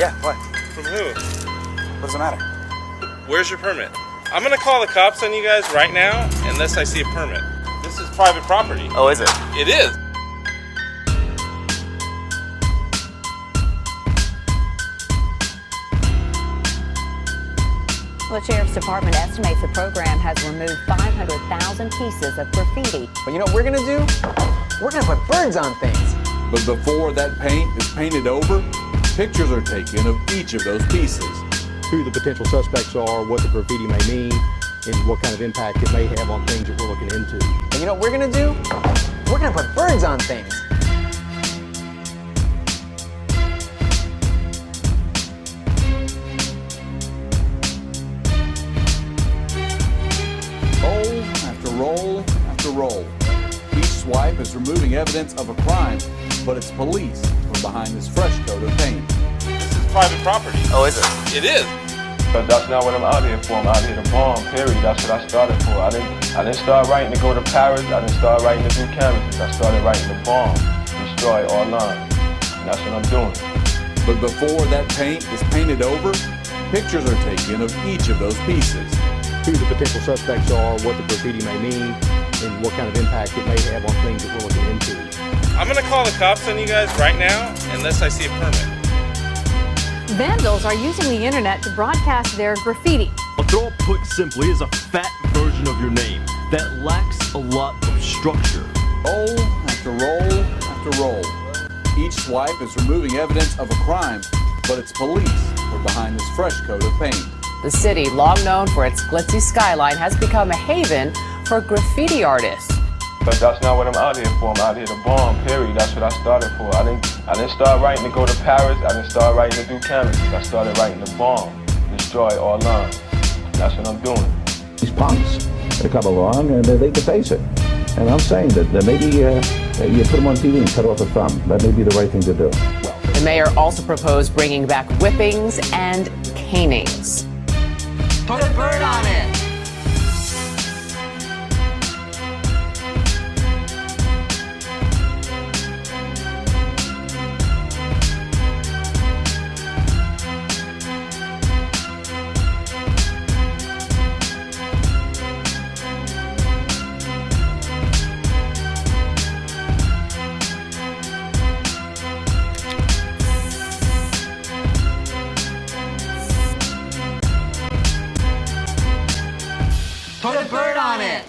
Yeah, what? From who? What does it matter? Where's your permit? I'm gonna call the cops on you guys right now unless I see a permit. This is private property. Oh, is it? It is. The Sheriff's Department estimates the program has removed 500,000 pieces of graffiti. But you know what we're gonna do? We're gonna put birds on things. But before that paint is painted over, pictures are taken of each of those pieces. Who the potential suspects are, what the graffiti may mean, and what kind of impact it may have on things that we're looking into. And you know what we're gonna do? We're gonna put birds on things. Roll after roll after roll. Each swipe is removing evidence of a crime, but it's police from behind this fresh coat of paint. This is private property. Oh, is it? It is. But that's not what I'm out here for. I'm out here to bomb, period. That's what I started for. I didn't start writing to go to Paris. I didn't start writing to do canvases. I started writing to bomb, destroy all lines. And that's what I'm doing. But before that paint is painted over, pictures are taken of each of those pieces. Who the potential suspects are, what the graffiti may mean, and what kind of impact it may have on things that we're looking into. I'm gonna call the cops on you guys right now unless I see a permit. Vandals are using the internet to broadcast their graffiti. A throw up, put simply, is a fat version of your name that lacks a lot of structure. Roll after roll after roll. Each swipe is removing evidence of a crime, but it's police who are behind this fresh coat of paint. The city, long known for its glitzy skyline, has become a haven for graffiti artists. But that's not what I'm out here for. I'm out here to bomb, period. That's what I started for. I didn't start writing to go to Paris. I didn't start writing to do canvases. I started writing to bomb, destroy all lines. That's what I'm doing. These punks that come along and they can face it. And I'm saying that maybe you put them on TV and cut off a thumb. That may be the right thing to do. The mayor also proposed bringing back whippings and canings. Put a bird on it. Put a bird on it.